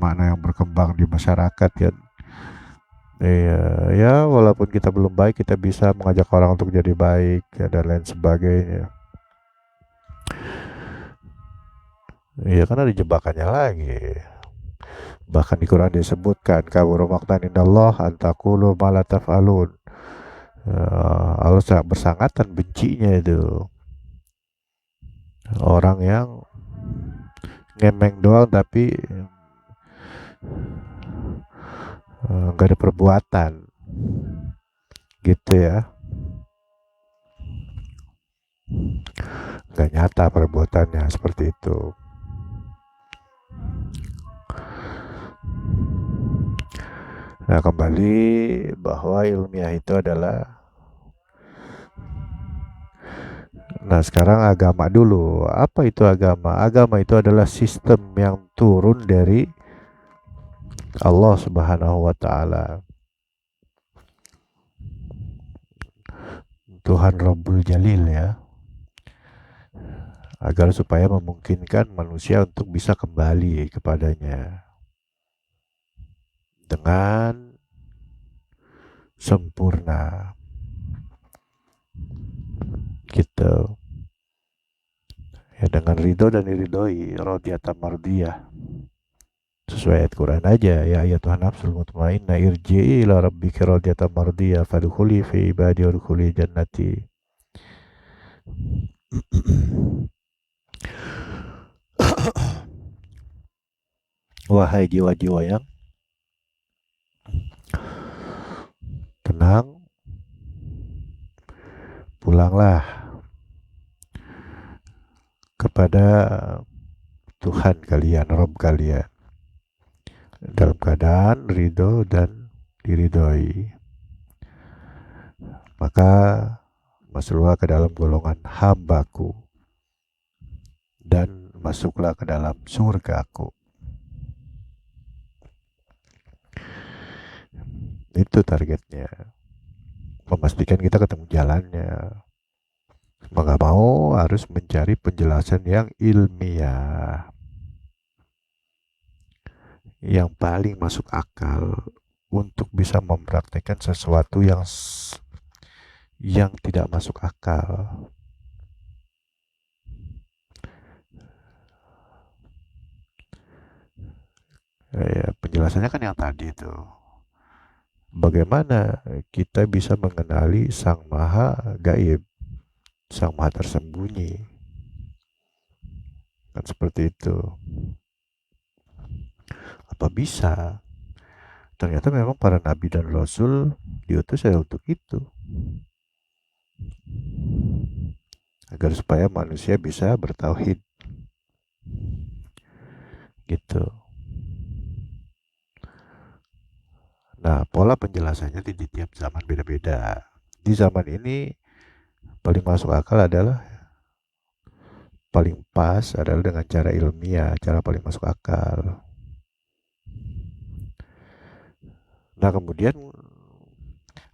mana yang berkembang di masyarakat ya. Iya, ya walaupun kita belum baik, kita bisa mengajak orang untuk jadi baik ya, dan lain sebagainya. Iya kan ada jebakannya lagi. Bahkan di Quran disebutkan kabur maqtan indallah antakulu malatafalun. Allah sangat bersangatan bencinya itu orang yang ngemeng doang tapi nggak ada perbuatan gitu ya, nggak nyata perbuatannya seperti itu. Nah kembali bahwa ilmiah itu adalah, nah sekarang agama dulu. Apa itu agama? Agama itu adalah sistem yang turun dari Allah Subhanahu wa taala. Tuhan Rabbul Jalil ya, agar supaya memungkinkan manusia untuk bisa kembali kepadanya dengan sempurna gitu ya, dengan ridho dan diridhoi, radiyatan mardiyah, sesuai ayat Quran aja ya, ayat Tuhan nafsul mutmainnah irji'i ila rabbiki radiyatan mardiyah fadkhuli fi ibadi wadkhuli jannati. Wahai jiwa-jiwa yang tenang, pulanglah kepada Tuhan kalian, Rob kalian, dalam keadaan ridho dan diridhoi. Maka masuklah ke dalam golongan hambaku dan masuklah ke dalam surgaku. Itu targetnya, memastikan kita ketemu jalannya. Mau gak mau harus mencari penjelasan yang ilmiah, yang paling masuk akal untuk bisa mempraktekkan sesuatu yang tidak masuk akal. Penjelasannya kan yang tadi itu. Bagaimana kita bisa mengenali Sang Maha Gaib, Sang Maha Tersembunyi. Kan seperti itu. Apa bisa? Ternyata memang para nabi dan rasul diutus ya untuk itu. Agar supaya manusia bisa bertauhid. Gitu. Nah, pola penjelasannya di tiap zaman beda-beda. Di zaman ini paling masuk akal adalah, paling pas adalah dengan cara ilmiah, cara paling masuk akal. Nah, kemudian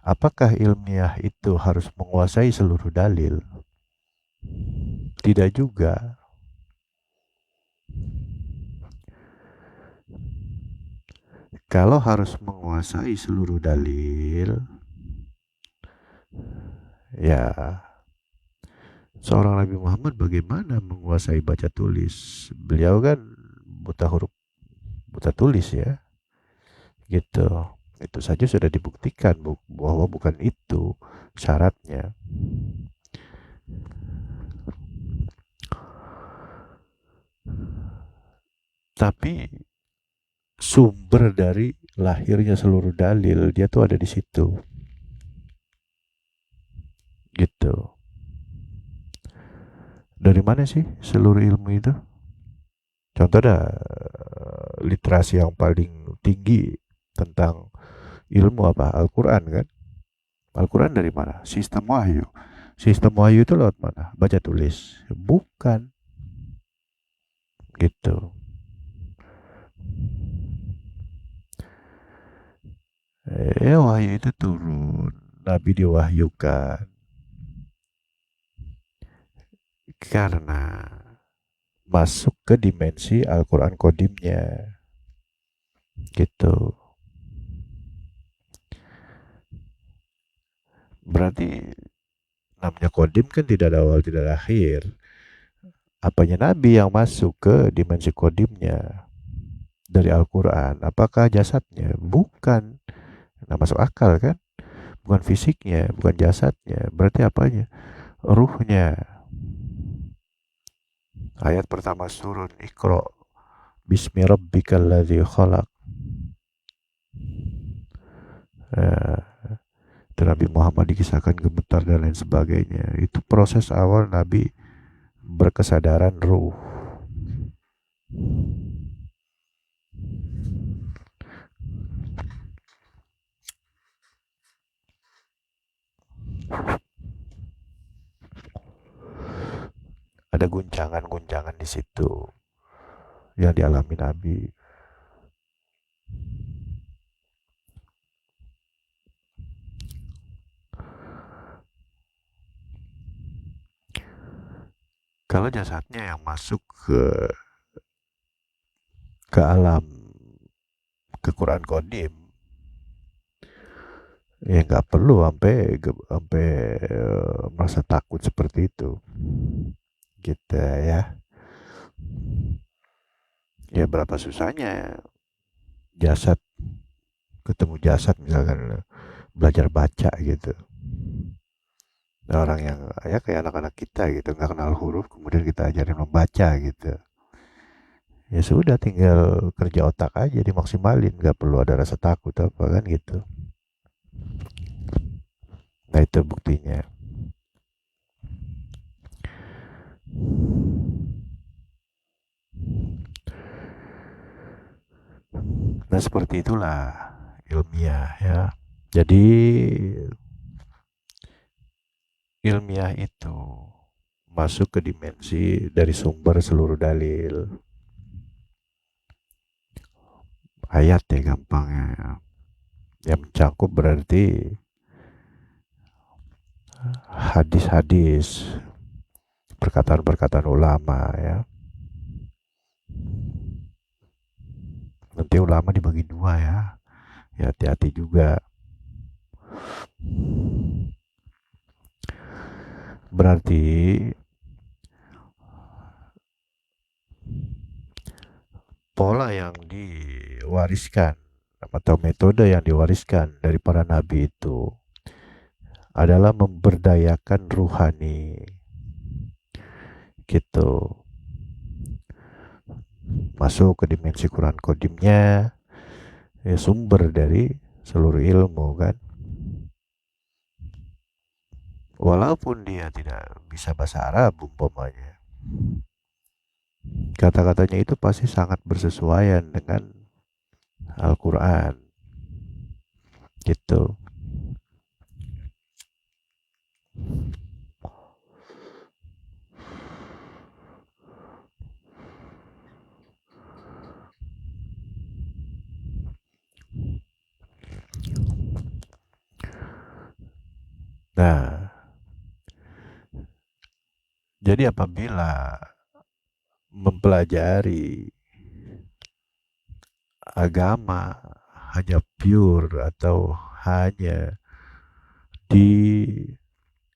apakah ilmiah itu harus menguasai seluruh dalil? Tidak juga. Kalau harus menguasai seluruh dalil, ya seorang Nabi Muhammad bagaimana menguasai baca tulis? Beliau kan buta huruf, buta tulis ya. Gitu. Itu saja sudah dibuktikan bahwa bukan itu syaratnya. Tapi sumber dari lahirnya seluruh dalil dia tuh ada di situ. Gitu. Dari mana sih seluruh ilmu itu? Contoh dah, literasi yang paling tinggi tentang ilmu apa? Al-Quran kan? Al-Quran dari mana? Sistem wahyu. Sistem wahyu itu lewat mana? Baca tulis. Bukan. Gitu. Wahyu itu turun. Nabi diwahyukan. Karena masuk ke dimensi Al-Quran Kodimnya. gitu. Berarti namanya kodim kan tidak ada awal tidak ada akhir. Apanya Nabi yang masuk ke dimensi kodimnya dari Al-Quran? Apakah jasadnya? Bukan. Nah, masuk akal kan? Bukan fisiknya, bukan jasadnya. Berarti apanya? Ruhnya. Ayat pertama surun Iqra Bismi rabbikal ladzi khalaq. Eh, itu Nabi Muhammad dikisahkan gemetar dan lain sebagainya. Itu proses awal Nabi berkesadaran ruh. Ada guncangan-guncangan di situ yang dialami Nabi. Kalau jasadnya yang masuk ke alam ke Quran Kodim, ya nggak perlu sampai merasa takut seperti itu, gitu ya. Ya berapa susahnya jasad ketemu jasad misalkan belajar baca gitu. Nah, orang yang ya kayak anak-anak kita gitu nggak kenal huruf kemudian kita ajarin membaca gitu. Ya sudah tinggal kerja otak aja dimaksimalin nggak perlu ada rasa takut apa kan gitu. Nah itu buktinya. Nah seperti itulah ilmiah ya. Jadi ilmiah itu masuk ke dimensi dari sumber seluruh dalil. Ayat ya gampangnya. Yang mencakup berarti hadis-hadis, perkataan-perkataan ulama ya. Nanti ulama dibagi dua ya. Ya hati-hati juga. Berarti pola yang diwariskan atau metode yang diwariskan dari para nabi itu adalah memberdayakan ruhani gitu, masuk ke dimensi Quran kodimnya ya, sumber dari seluruh ilmu kan, walaupun dia tidak bisa bahasa Arab umpamanya, kata-katanya itu pasti sangat bersesuaian dengan Al-Quran gitu. Nah, jadi apabila mempelajari agama hanya pure atau hanya di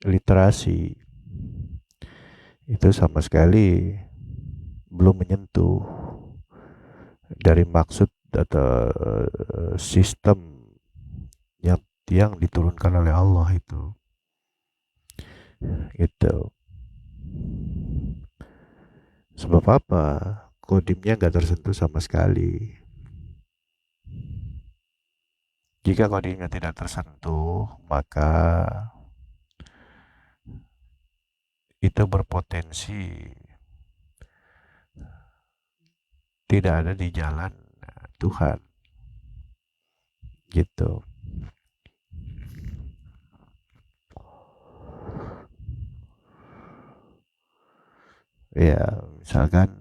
literasi, itu sama sekali belum menyentuh dari maksud atau sistem yang diturunkan oleh Allah itu gitu. Sebab apa? Kodimnya nggak tersentuh sama sekali. Jika kodimnya tidak tersentuh, maka itu berpotensi tidak ada di jalan Tuhan gitu. Ya, misalkan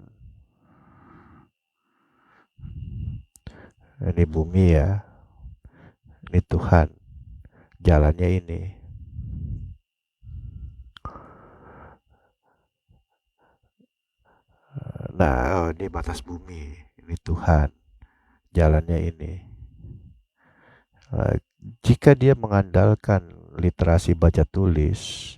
ini bumi ya, ini Tuhan, jalannya ini. Nah, oh, ini batas bumi, ini Tuhan. jalannya ini. Eh, Jika dia mengandalkan literasi baca tulis,